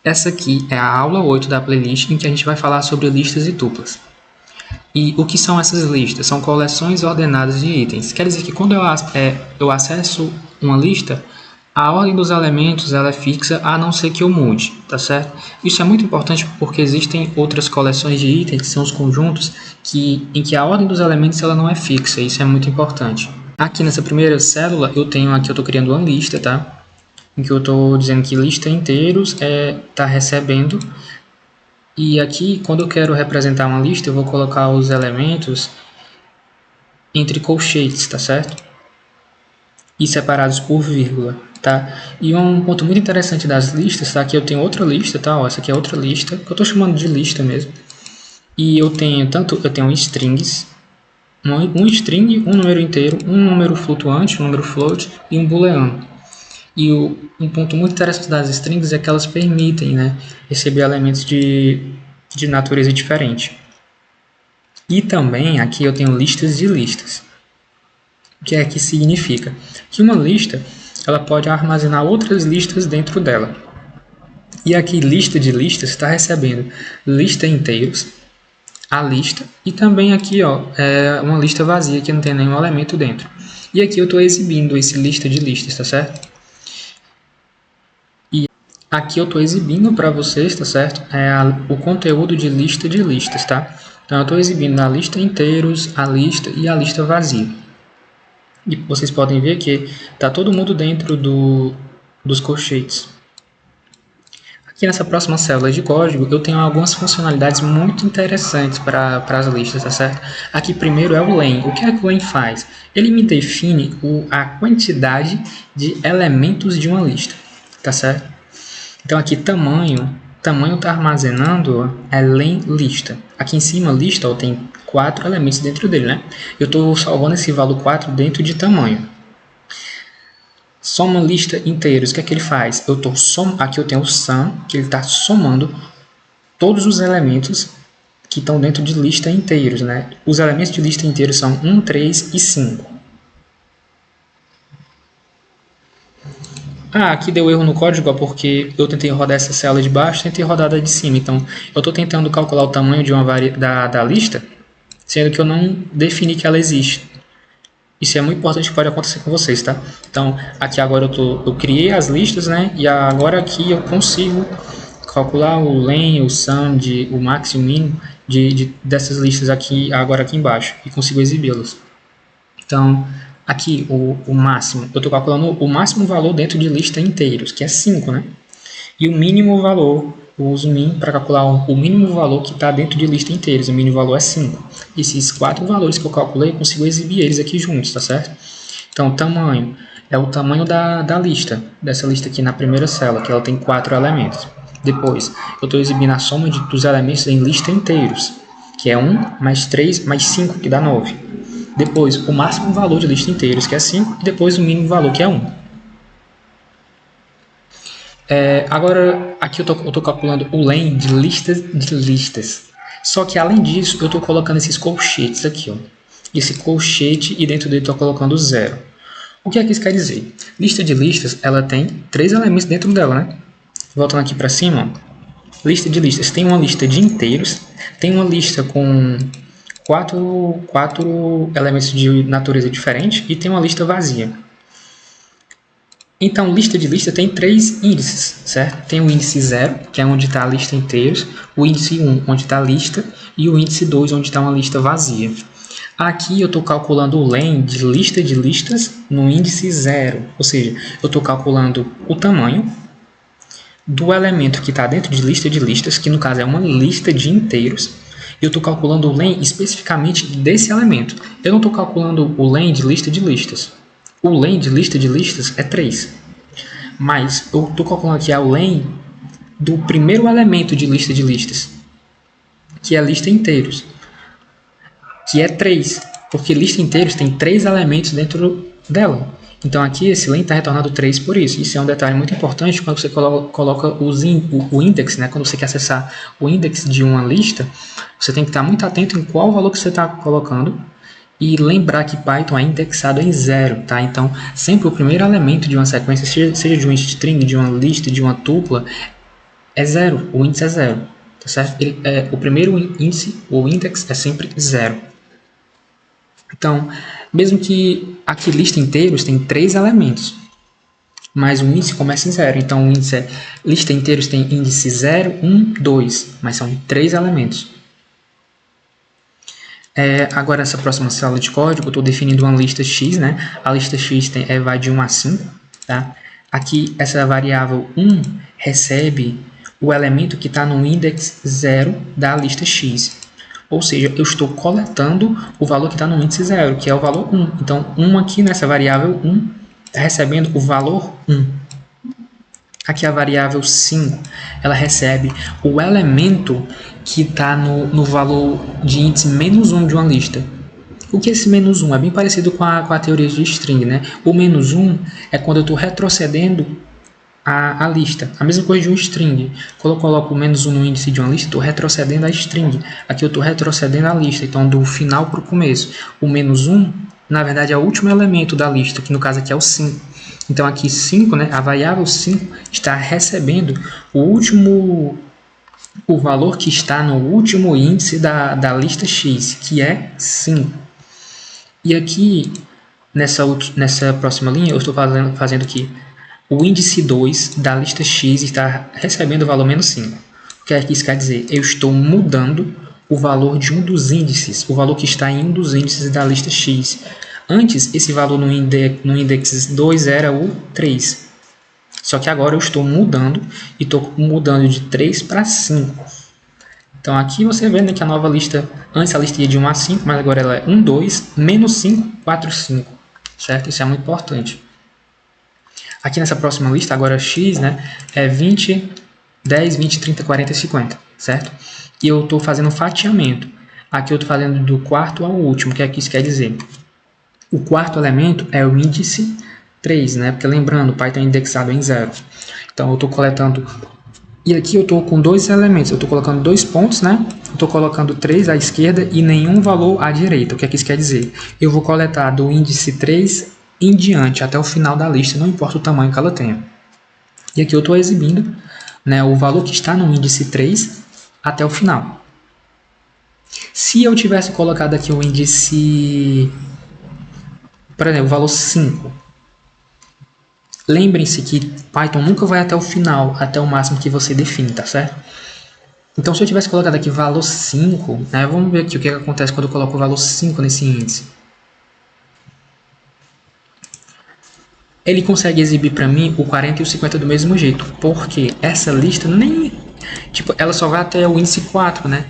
Essa aqui é a aula 8 da playlist em que a gente vai falar sobre listas e tuplas. E o que são essas listas? São coleções ordenadas de itens. Quer dizer que quando eu acesso uma lista, a ordem dos elementos ela é fixa, a não ser que eu mude, tá certo? Isso é muito importante porque existem outras coleções de itens, que são os conjuntos, em que a ordem dos elementos ela não é fixa. Isso é muito importante. Aqui nessa primeira célula, eu estou criando uma lista, tá? Em que eu estou dizendo que lista inteiros está recebendo. E aqui, quando eu quero representar uma lista, eu vou colocar os elementos entre colchetes, tá certo? E separados por vírgula, tá? E um ponto muito interessante das listas, tá? Aqui eu tenho outra lista, tá? Ó, essa aqui é outra lista, que eu estou chamando de lista mesmo. E eu tenho strings, um string, um número inteiro, um número flutuante, um número float e um booleano. E um ponto muito interessante das strings é que elas permitem, né, receber elementos de natureza diferente. E também aqui eu tenho listas de listas. O que é que significa? Que uma lista ela pode armazenar outras listas dentro dela. E aqui lista de listas está recebendo lista inteiros, a lista, e também aqui é uma lista vazia que não tem nenhum elemento dentro. E aqui eu estou exibindo esse lista de listas, tá certo? Aqui eu estou exibindo para vocês, tá certo? O conteúdo de listas, tá? Então eu estou exibindo a lista inteiros, a lista e a lista vazia. E vocês podem ver que está todo mundo dentro dos colchetes. Aqui nessa próxima célula de código eu tenho algumas funcionalidades muito interessantes para as listas, tá certo? Aqui primeiro é o len. O que é que o len faz? Ele me define a quantidade de elementos de uma lista, tá certo? Então aqui tamanho está armazenando len lista. Aqui em cima lista tem 4 elementos dentro dele, né? Eu estou salvando esse valor 4 dentro de tamanho. Soma lista inteiros, o que é que ele faz? Aqui eu tenho o sum, que ele está somando todos os elementos que estão dentro de lista inteiros, né? Os elementos de lista inteiros são 1, 3 e 5. Aqui deu erro no código porque eu tentei rodar essa célula de baixo, tentei rodar da de cima. Então, eu estou tentando calcular o tamanho de da lista, sendo que eu não defini que ela existe. Isso é muito importante que pode acontecer com vocês, tá? Então, aqui agora eu criei as listas, né? E agora aqui eu consigo calcular o len, o sum, o max e o min dessas listas aqui embaixo e consigo exibi-las. Então, aqui o máximo, eu estou calculando o máximo valor dentro de lista inteiros, que é 5, né? E o mínimo valor, eu uso min para calcular o mínimo valor que está dentro de lista inteiros, o mínimo valor é 5. Esses 4 valores que eu calculei, eu consigo exibir eles aqui juntos, tá certo? Então, tamanho é o tamanho da lista, dessa lista aqui na primeira célula, que ela tem 4 elementos. Depois, eu estou exibindo a soma dos elementos em lista inteiros, que é 1 mais 3 mais 5, que dá 9. Depois, o máximo valor de lista inteiros, que é 5, e depois o mínimo valor, que é 1. Agora, aqui eu estou calculando o len de listas. Só que, além disso, eu estou colocando esses colchetes aqui. Ó. Esse colchete e dentro dele estou colocando 0. O que é que isso quer dizer? Lista de listas, ela tem 3 elementos dentro dela, né? Voltando aqui para cima, ó. Lista de listas tem uma lista de inteiros, tem uma lista com 4 elementos de natureza diferente e tem uma lista vazia. Então, lista de lista tem 3 índices, certo? Tem o índice 0, que é onde está a lista inteiros, o índice 1, onde está a lista, e o índice 2, onde está uma lista vazia. Aqui eu estou calculando o len de listas no índice 0, ou seja, eu estou calculando o tamanho do elemento que está dentro de lista de listas, que no caso é uma lista de inteiros, e eu estou calculando o len especificamente desse elemento. Eu não estou calculando o len de lista de listas. O len de lista de listas é 3. Mas eu estou calculando aqui o len do primeiro elemento de lista de listas, que é a lista inteiros, que é 3. Porque lista inteiros tem 3 elementos dentro dela. Então aqui esse len está retornando 3 por isso. Isso é um detalhe muito importante quando você coloca o index, né? Quando você quer acessar o index de uma lista, você tem que estar muito atento em qual valor que você está colocando. E lembrar que Python é indexado em 0, tá? Então, sempre o primeiro elemento de uma sequência, seja de um string, de uma lista, de uma tupla, é zero, o índice é zero, tá certo? O primeiro índice, o index, é sempre zero. Então, mesmo que aqui lista inteiros tem 3 elementos, mas o índice começa em zero. Então, o índice lista inteiros tem índice 0, 1, 2, mas são 3 elementos. Agora, essa próxima célula de código, eu estou definindo uma lista x, né? A lista x vai de 1 a 5, tá? Aqui, essa variável 1 recebe o elemento que está no index 0 da lista x. Ou seja, eu estou coletando o valor que está no índice 0, que é o valor 1. Então, 1 aqui nessa variável 1 está recebendo o valor 1. Aqui a variável 5, ela recebe o elemento que está no valor de índice menos 1 de uma lista. O que é esse menos 1? É bem parecido com a teoria de string, né? O menos 1 é quando eu estou retrocedendo a lista. A mesma coisa de um string. Quando eu coloco o menos 1 no índice de uma lista, estou retrocedendo a string. Aqui eu estou retrocedendo a lista, então do final para o começo. O menos 1, na verdade, é o último elemento da lista, que no caso aqui é o 5. Então aqui 5, né, a variável 5 está recebendo o valor que está no último índice da lista x, que é 5. E aqui, nessa próxima linha, eu estou fazendo aqui o índice 2 da lista x está recebendo o valor menos 5. O que isso quer dizer? Eu estou mudando o valor de um dos índices, o valor que está em um dos índices da lista x. Antes, esse valor no index 2 era o 3. Só que agora eu estou mudando e estou mudando de 3 para 5. Então aqui você vê, né, que a nova lista, antes a lista ia de 1 a 5, mas agora ela é 1, 2, menos 5, 4, 5. Certo? Isso é muito importante. Aqui nessa próxima lista, agora x, né, é 20, 10, 20, 30, 40 e 50. Certo? E eu estou fazendo um fatiamento. Aqui eu estou fazendo do quarto ao último. O que é que isso quer dizer? O quarto elemento é o índice 3, né? Porque lembrando, o Python é indexado em 0. Então eu estou coletando. E aqui eu estou com 2 elementos. Eu estou colocando 2 pontos, né? Eu estou colocando 3 à esquerda e nenhum valor à direita. O que é que isso quer dizer? Eu vou coletar do índice 3 em diante, até o final da lista, não importa o tamanho que ela tenha. E aqui eu estou exibindo, né, o valor que está no índice 3 até o final. Se eu tivesse colocado aqui o índice, por exemplo, o valor 5. Lembrem-se que Python nunca vai até o final, até o máximo que você define, tá certo? Então, se eu tivesse colocado aqui valor 5, né, vamos ver aqui o que acontece quando eu coloco o valor 5 nesse índice. Ele consegue exibir para mim o 40 e o 50 do mesmo jeito, porque essa lista ela só vai até o índice 4, né?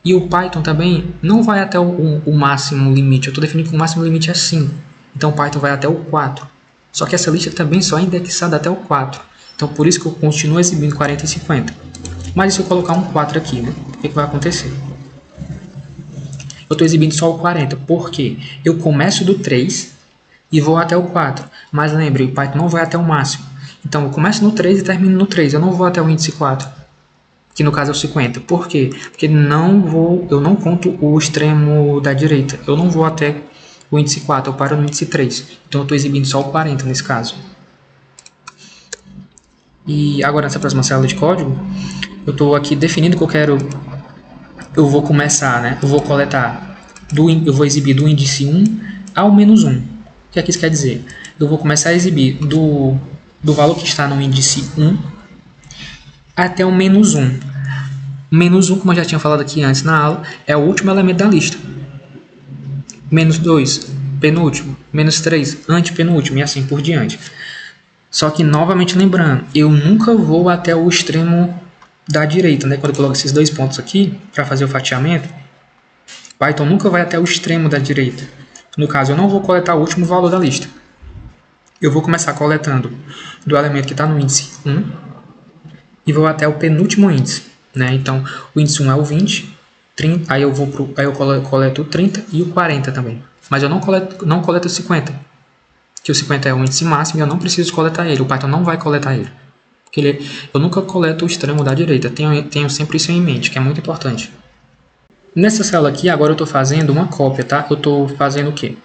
E o Python também não vai até o máximo limite. Eu estou definindo que o máximo limite é 5. Então o Python vai até o 4. Só que essa lista também só é indexada até o 4. Então por isso que eu continuo exibindo 40 e 50. Mas se eu colocar um 4 aqui, né? O que vai acontecer? Eu estou exibindo só o 40. Por quê? Eu começo do 3 e vou até o 4. Mas lembre, o Python não vai até o máximo. Então eu começo no 3 e termino no 3. Eu não vou até o índice 4. Que no caso é o 50. Por quê? Porque eu não conto o extremo da direita. Eu não vou até o índice 4, eu paro no índice 3. Então eu estou exibindo só o 40 nesse caso. E agora nessa próxima célula de código, eu estou aqui definindo que eu vou começar, né? Eu vou coletar, eu vou exibir do índice 1 ao menos 1. O que é que isso quer dizer? Eu vou começar a exibir do valor que está no índice 1 até o menos 1. Menos 1, como eu já tinha falado aqui antes na aula, é o último elemento da lista. Menos 2, penúltimo. Menos 3, antepenúltimo, e assim por diante. Só que, novamente lembrando, eu nunca vou até o extremo da direita, né? Quando eu coloco esses 2 pontos aqui, para fazer o fatiamento, Python nunca vai até o extremo da direita. No caso, eu não vou coletar o último valor da lista. Eu vou começar coletando do elemento que está no índice 1, e vou até o penúltimo índice, né? Então, o índice 1 é o 20, 30, aí eu coleto o 30 e o 40 também. Mas eu não coleto o 50, que o 50 é o índice máximo e eu não preciso coletar ele. O Python não vai coletar ele. Porque eu nunca coleto o extremo da direita. Tenho sempre isso em mente, que é muito importante. Nessa célula aqui, agora eu estou fazendo uma cópia, tá? Eu estou fazendo o quê?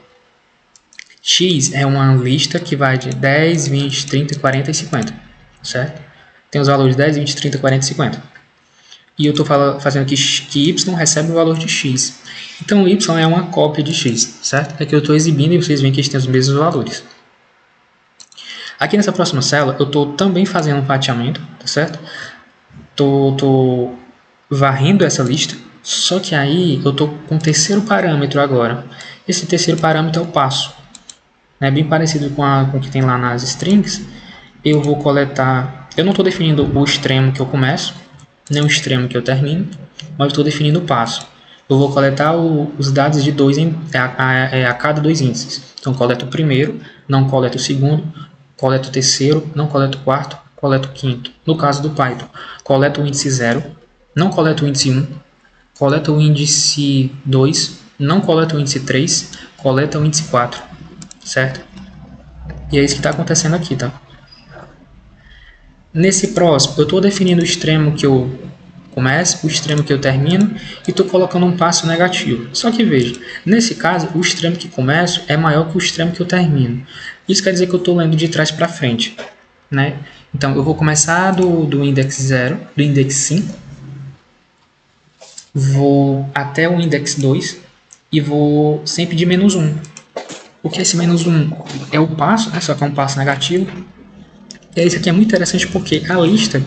X é uma lista que vai de 10, 20, 30, 40 e 50, certo? tem os valores 10, 20, 30, 40 e 50. E eu estou fazendo aqui que y recebe o valor de x. Então, y é uma cópia de x, certo? Aqui eu estou exibindo e vocês veem que eles têm os mesmos valores. Aqui nessa próxima célula, eu estou também fazendo um fatiamento, tá certo? Estou varrendo essa lista, só que aí eu estou com o terceiro parâmetro agora. Esse terceiro parâmetro é o passo. É bem parecido com o que tem lá nas strings. Eu vou coletar... Eu não estou definindo o extremo que eu começo, nem o extremo que eu termino, mas estou definindo o passo. Eu vou coletar os dados de a cada dois índices. Então, coleto o primeiro, não coleto o segundo, coleto o terceiro, não coleto o quarto, coleto o quinto. No caso do Python, coleto o índice 0, não coleto o índice 1, coleto o índice 2, não coleto o índice 3, coleta o índice 4, certo? E é isso que está acontecendo aqui, tá? Nesse próximo, eu estou definindo o extremo que eu começo, o extremo que eu termino e estou colocando um passo negativo. Só que veja, nesse caso, o extremo que começo é maior que o extremo que eu termino. Isso quer dizer que eu estou lendo de trás para frente, né? Então, eu vou começar do index 0, do index 5, vou até o index 2 e vou sempre de menos 1. O que é esse menos 1? É o passo, né? Só que é um passo negativo. E isso aqui é muito interessante porque a lista,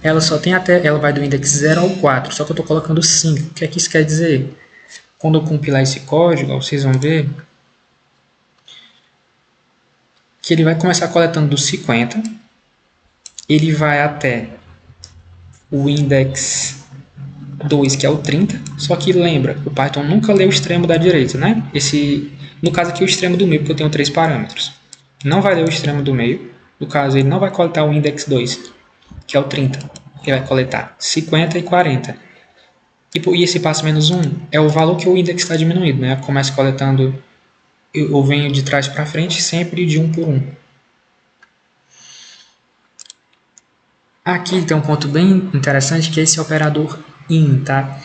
ela só tem ela vai do index 0 ao 4, só que eu estou colocando 5. O que é que isso quer dizer? Quando eu compilar esse código, vocês vão ver que ele vai começar coletando do 50, ele vai até o index 2, que é o 30, só que lembra, o Python nunca lê o extremo da direita, né? No caso aqui, o extremo do meio, porque eu tenho 3 parâmetros. Não vai ler o extremo do meio. No caso, ele não vai coletar o index 2, que é o 30. Ele vai coletar 50 e 40. E esse passo menos 1 é o valor que o index está diminuindo, né? Começa coletando, eu venho de trás para frente, sempre de 1 por 1. Aqui tem um ponto bem interessante, que é esse operador in, tá?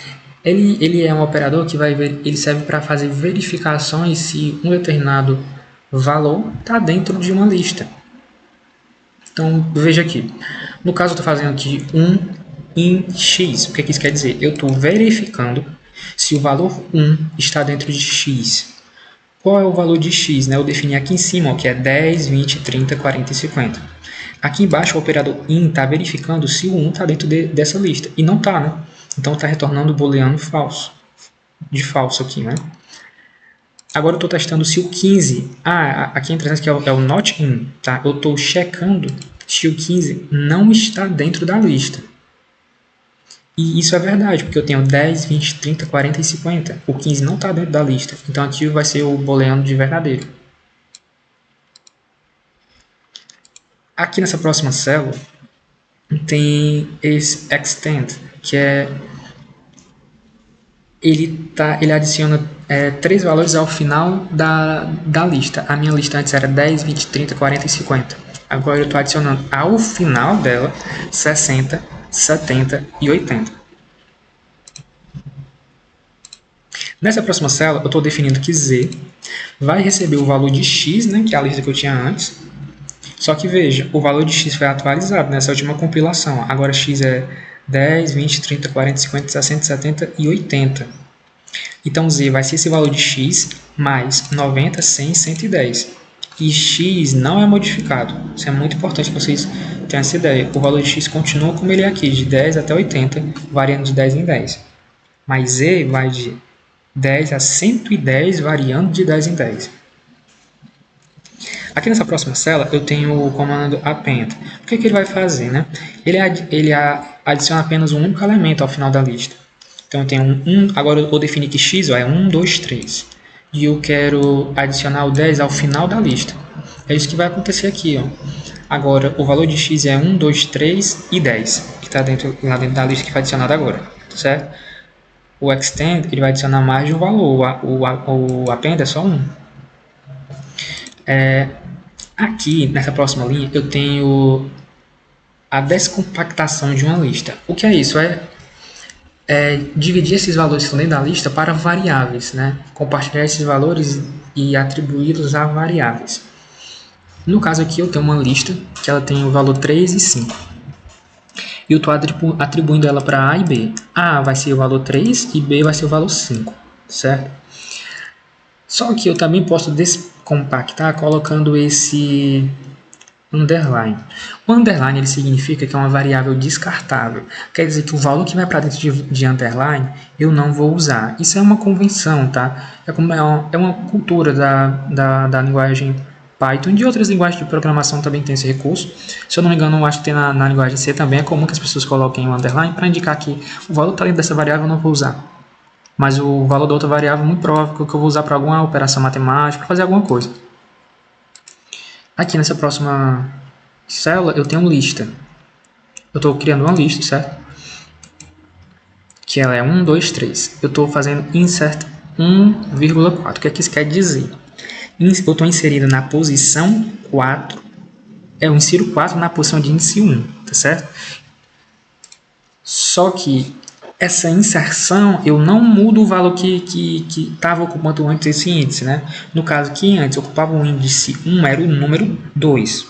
Ele é um operador que ele serve para fazer verificações se um determinado valor está dentro de uma lista. Então, veja aqui. No caso, eu estou fazendo aqui um in x. O que isso quer dizer? Eu estou verificando se o valor 1 está dentro de x. Qual é o valor de x? Né? Eu defini aqui em cima, ó, que é 10, 20, 30, 40 e 50. Aqui embaixo, o operador in está verificando se o 1 está dentro dessa lista. E não está, né? Então, está retornando o booleano falso. De falso aqui, né? Agora eu estou testando se o 15... aqui é interessante que é o not in, tá? Eu estou checando se o 15 não está dentro da lista. E isso é verdade, porque eu tenho 10, 20, 30, 40 e 50. O 15 não está dentro da lista. Então aqui vai ser o booleano de verdadeiro. Aqui nessa próxima célula tem esse extend, que é... Ele adiciona 3 valores ao final da lista. A minha lista antes era 10, 20, 30, 40 e 50. Agora eu estou adicionando ao final dela 60, 70 e 80. Nessa próxima célula, eu estou definindo que Z vai receber o valor de X, né, que é a lista que eu tinha antes. Só que veja, o valor de X foi atualizado nessa última compilação. Agora X é 10, 20, 30, 40, 50, 60, 70 e 80. Então, Z vai ser esse valor de X mais 90, 100 e 110. E X não é modificado. Isso é muito importante que vocês tenham essa ideia. O valor de X continua como ele é aqui, de 10 até 80, variando de 10 em 10. Mas Z vai de 10 a 110, variando de 10 em 10. Aqui nessa próxima célula, eu tenho o comando append. O que ele vai fazer? Né? Ele adiciona apenas um único elemento ao final da lista. Então, eu tenho agora eu defini que x é 1, 2, 3. E eu quero adicionar o 10 ao final da lista. É isso que vai acontecer aqui. Ó. Agora, o valor de x é 1, 2, 3 e 10, que está lá dentro da lista que foi adicionada agora. Certo? O extend ele vai adicionar mais de um valor. O append é só 1. Aqui, nessa próxima linha, eu tenho a descompactação de uma lista. O que é isso? Dividir esses valores que estão dentro da lista para variáveis, né? Compartilhar esses valores e atribuí-los a variáveis. No caso aqui, eu tenho uma lista que ela tem o valor 3 e 5. E eu estou atribuindo ela para A e B. A vai ser o valor 3 e B vai ser o valor 5, certo? Só que eu também posso descompactar colocando esse underline. O underline ele significa que é uma variável descartável. Quer dizer que o valor que vai para dentro de underline eu não vou usar. Isso é uma convenção, tá? É uma cultura da linguagem Python e de outras linguagens de programação também tem esse recurso. Se eu não me engano, eu acho que tem na linguagem C também. É comum que as pessoas coloquem o underline para indicar que o valor está dentro dessa variável eu não vou usar. Mas o valor da outra variável é muito provável que eu vou usar para alguma operação matemática, para fazer alguma coisa. Aqui nessa próxima célula eu tenho uma lista. Eu estou criando uma lista, certo? Que ela é 1, 2, 3. Eu estou fazendo insert 1,4. O que é que isso quer dizer? Eu estou inserindo na posição 4. Eu insiro 4 na posição de índice 1, tá certo? Só que essa inserção, eu não mudo o valor que estava ocupando antes esse índice, né? No caso que antes ocupava o índice 1, era o número 2.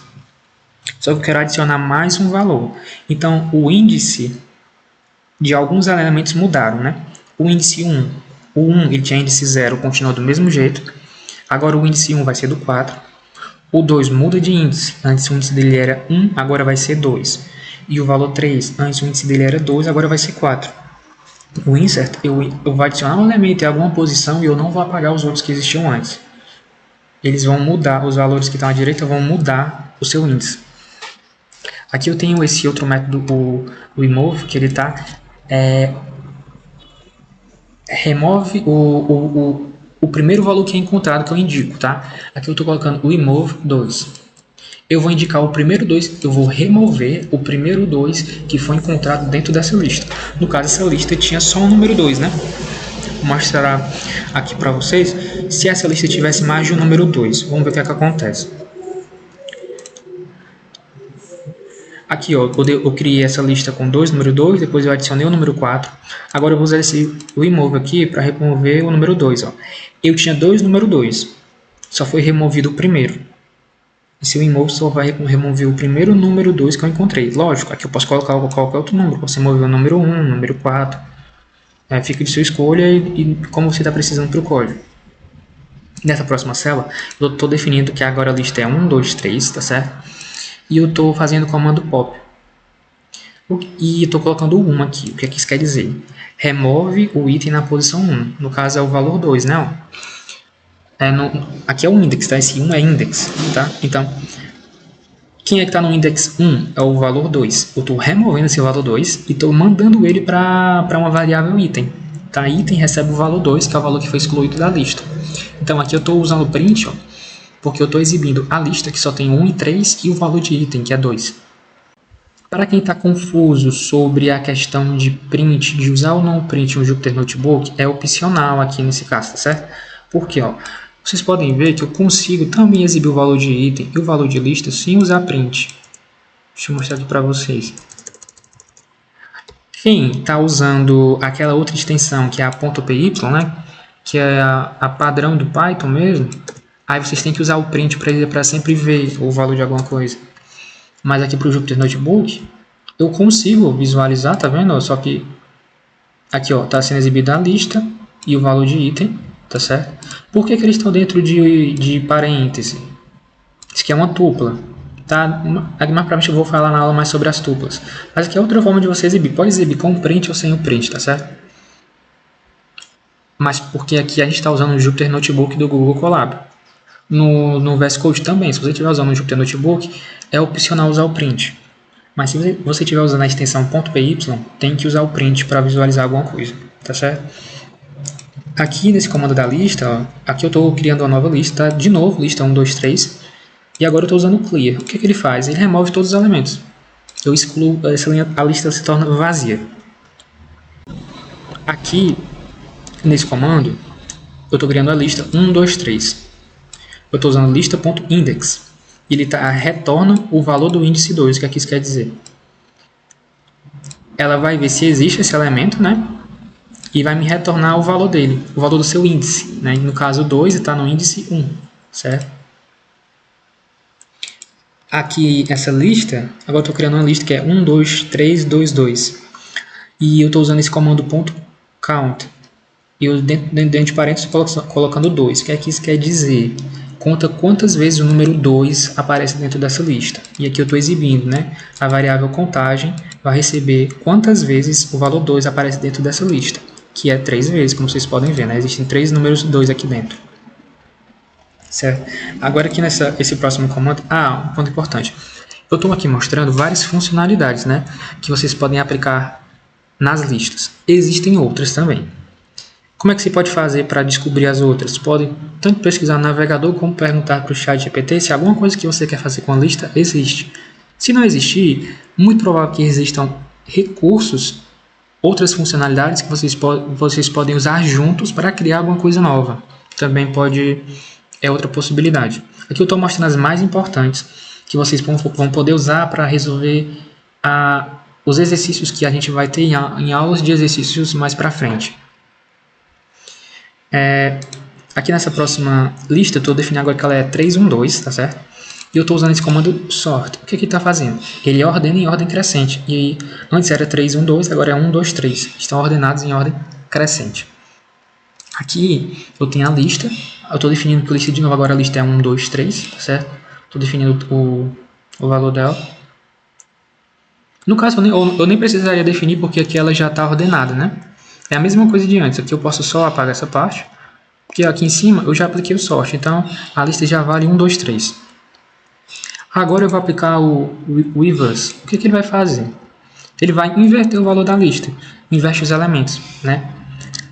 Só que eu quero adicionar mais um valor. Então, o índice de alguns elementos mudaram, né? O índice 1, o 1 ele tinha índice 0, continua do mesmo jeito. Agora o índice 1 vai ser do 4. O 2 muda de índice. Antes o índice dele era 1, agora vai ser 2. E o valor 3, antes o índice dele era 2, agora vai ser 4. O insert, eu vou adicionar um elemento em alguma posição e eu não vou apagar os outros que existiam antes. Eles vão mudar, os valores que estão à direita vão mudar o seu índice. Aqui eu tenho esse outro método, o remove, que ele está remove o primeiro valor que é encontrado, que eu indico, tá? Aqui eu estou colocando o remove 2. Eu vou indicar o primeiro 2, eu vou remover o primeiro 2 que foi encontrado dentro dessa lista. No caso, essa lista tinha só o número 2, né? Vou mostrar aqui para vocês se essa lista tivesse mais de um número 2. Vamos ver o que é que acontece. Aqui, ó, eu criei essa lista com número 2, depois eu adicionei o número 4. Agora eu vou usar esse remove aqui para remover o número 2. Ó. Eu tinha número 2, só foi removido o primeiro. Esse remove só vai remover o primeiro número 2 que eu encontrei. Lógico, aqui eu posso colocar qualquer outro número. Posso remover o número 1, o número 4. Fica de sua escolha e como você está precisando para o código. Nessa próxima célula, eu estou definindo que agora a lista é 1, 2, 3, tá certo? E eu estou fazendo o comando pop. E estou colocando o 1 aqui. O que é que isso quer dizer? Remove o item na posição 1. No caso é o valor 2, né? Aqui é o index, tá? Esse 1 é index, tá? Então, quem é que está no index 1? É o valor 2. Eu estou removendo esse valor 2 e estou mandando ele para uma variável item. Tá? Item recebe o valor 2, que é o valor que foi excluído da lista. Então, aqui eu estou usando o print, ó, porque eu estou exibindo a lista que só tem 1 e 3 e o valor de item, que é 2. Para quem está confuso sobre a questão de print, de usar ou não o print no Jupyter Notebook, é opcional aqui nesse caso, tá certo? Porque, ó, vocês podem ver que eu consigo também exibir o valor de item e o valor de lista sem usar print. Deixa eu mostrar aqui para vocês. Quem está usando aquela outra extensão que é a .py, né, que é a padrão do Python mesmo, aí vocês têm que usar o print para sempre ver o valor de alguma coisa. Mas aqui para o Jupyter Notebook, eu consigo visualizar, tá vendo? Só que aqui está sendo exibida a lista e o valor de item. Tá certo? Por que eles estão dentro de parêntese? Isso aqui é uma tupla. Tá? Mais pra frente eu vou falar na aula mais sobre as tuplas. Mas aqui é outra forma de você exibir. Pode exibir com o print ou sem o print, tá certo? Mas porque aqui a gente está usando o Jupyter Notebook do Google Colab. No VS Code também, se você estiver usando o Jupyter Notebook, é opcional usar o print. Mas se você estiver usando a extensão .py, tem que usar o print para visualizar alguma coisa, tá certo? Aqui nesse comando da lista, ó, aqui eu estou criando uma nova lista, de novo, lista 1, 2, 3, e agora eu estou usando o clear. O que ele faz? Ele remove todos os elementos. Eu excluo essa linha, a lista se torna vazia. Aqui, nesse comando, eu estou criando a lista 1, 2, 3. Eu estou usando lista.index. Ele retorna o valor do índice 2, o que aqui isso quer dizer? Ela vai ver se existe esse elemento, né? E vai me retornar o valor dele, o valor do seu índice, né? No caso 2 está no índice 1, certo? aqui essa lista, agora eu estou criando uma lista que é 1, 2, 3, 2, 2. E eu estou usando esse comando .count. E eu dentro de parênteses estou colocando 2. O que é que isso quer dizer? Conta quantas vezes o número 2 aparece dentro dessa lista. E aqui eu estou exibindo, né? A variável contagem vai receber quantas vezes o valor 2 aparece dentro dessa lista. Que é 3 vezes, como vocês podem ver, né? Existem 3 números 2 aqui dentro. Certo? Agora aqui esse próximo comando, um ponto importante. Eu estou aqui mostrando várias funcionalidades, né? Que vocês podem aplicar nas listas. Existem outras também. Como é que você pode fazer para descobrir as outras? Pode tanto pesquisar no navegador como perguntar para o ChatGPT se alguma coisa que você quer fazer com a lista existe. Se não existir, muito provável que existam recursos, outras funcionalidades que vocês podem usar juntos para criar alguma coisa nova. Também é outra possibilidade. Aqui eu estou mostrando as mais importantes que vocês vão poder usar para resolver os exercícios que a gente vai ter em aulas de exercícios mais para frente. Aqui nessa próxima lista, eu estou definindo agora que ela é 3, 1, 2, tá certo? E eu estou usando esse comando sort. O que ele está fazendo? Ele ordena em ordem crescente. E antes era 3, 1, 2, agora é 1, 2, 3. Estão ordenados em ordem crescente. Aqui eu tenho a lista. Eu estou definindo por lista de novo, agora a lista é 1, 2, 3, tá certo? Estou definindo o valor dela. No caso, eu nem precisaria definir porque aqui ela já está ordenada, né? É a mesma coisa de antes, aqui eu posso só apagar essa parte, porque aqui em cima eu já apliquei o sort, então a lista já vale 1, 2, 3. Agora eu vou aplicar o reverse. O que ele vai fazer? Ele vai inverter o valor da lista, inverte os elementos, né?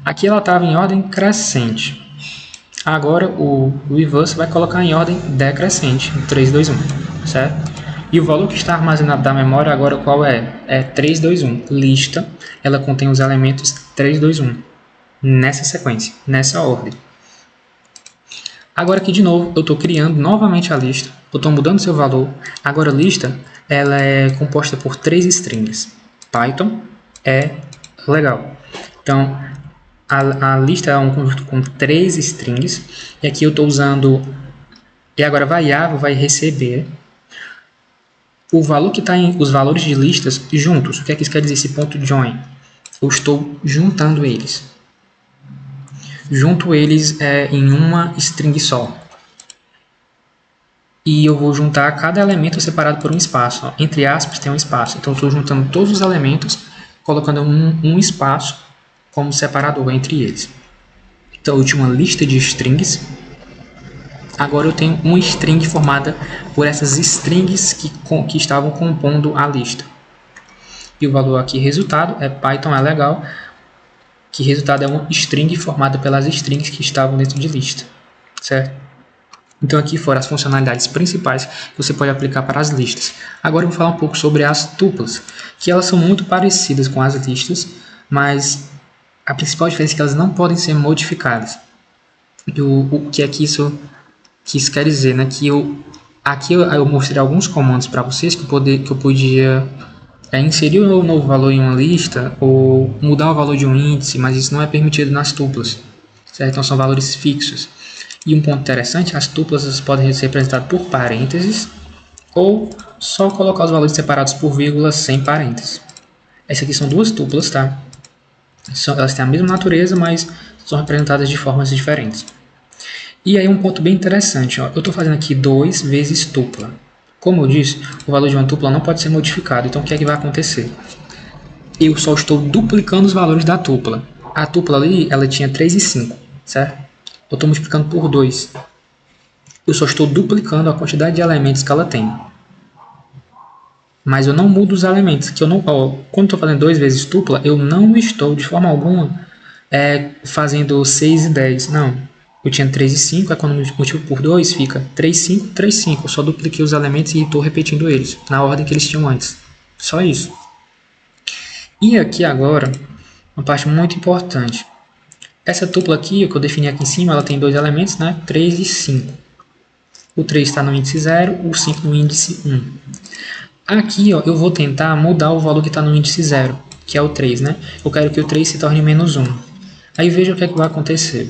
Aqui ela estava em ordem crescente. Agora o reverse vai colocar em ordem decrescente, 3, 2, 1, certo? E o valor que está armazenado da memória agora qual é? É 3, 2, 1. Lista, ela contém os elementos 3, 2, 1. Nessa sequência, nessa ordem. Agora aqui de novo, eu estou criando novamente a lista. Eu estou mudando seu valor. Agora a lista, ela é composta por 3 strings. Python é legal. Então, a lista é um conjunto com 3 strings. E aqui eu estou usando... E agora a variável vai receber o valor que está em os valores de listas juntos. O que é que isso quer dizer, esse ponto join? Eu estou juntando eles. Junto eles em uma string só. E eu vou juntar cada elemento separado por um espaço. Entre aspas tem um espaço. Então eu estou juntando todos os elementos, colocando um espaço como separador entre eles. Então eu tinha uma lista de strings. Agora eu tenho uma string formada por essas strings que estavam compondo a lista. E o valor aqui, resultado, Python é legal, que resultado é uma string formada pelas strings que estavam dentro de lista, certo? Então aqui foram as funcionalidades principais que você pode aplicar para as listas. Agora eu vou falar um pouco sobre as tuplas, que elas são muito parecidas com as listas, mas a principal diferença é que elas não podem ser modificadas. E o que é que isso quer dizer, né? Que aqui eu mostrei alguns comandos para vocês que eu podia inserir um novo valor em uma lista ou mudar o valor de um índice, mas isso não é permitido nas tuplas, certo? Então são valores fixos. E um ponto interessante, as tuplas podem ser representadas por parênteses ou só colocar os valores separados por vírgula sem parênteses. Essas aqui são duas tuplas, tá? Elas têm a mesma natureza, mas são representadas de formas diferentes. E aí um ponto bem interessante, ó, eu estou fazendo aqui 2 vezes tupla. Como eu disse, o valor de uma tupla não pode ser modificado, então o que é que vai acontecer? Eu só estou duplicando os valores da tupla. A tupla ali, ela tinha 3 e 5, certo? Eu estou multiplicando por 2. Eu só estou duplicando a quantidade de elementos que ela tem. Mas eu não mudo os elementos. Quando estou fazendo 2 vezes tupla, eu não estou de forma alguma fazendo 6 e 10. Não. Eu tinha 3 e 5, quando eu multiplico por 2 fica 3, 5, 3, 5. Eu só dupliquei os elementos e estou repetindo eles, na ordem que eles tinham antes. Só isso. E aqui agora, uma parte muito importante. Essa tupla aqui, que eu defini aqui em cima, ela tem 2 elementos, né? 3 e 5. O 3 está no índice 0, o 5 no índice 1. Aqui, ó, eu vou tentar mudar o valor que está no índice 0, que é o 3, né? Eu quero que o 3 se torne menos 1. Aí veja o que é que vai acontecer.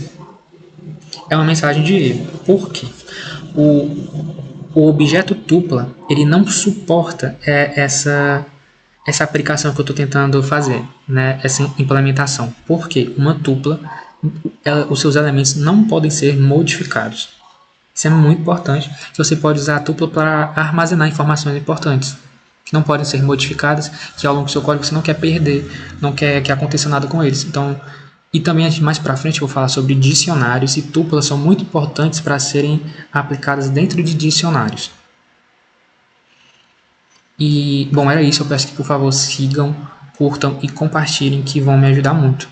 É uma mensagem de erro. Por quê? O o objeto tupla, ele não suporta essa aplicação que eu estou tentando fazer, né? Essa implementação. Porque uma tupla, os seus elementos não podem ser modificados. Isso é muito importante, que você pode usar a tupla para armazenar informações importantes, que não podem ser modificadas, que ao longo do seu código você não quer perder, não quer que aconteça nada com eles. Então, e também mais para frente eu vou falar sobre dicionários, e tuplas são muito importantes para serem aplicadas dentro de dicionários. E, bom, era isso. Eu peço que, por favor, sigam, curtam e compartilhem, que vão me ajudar muito.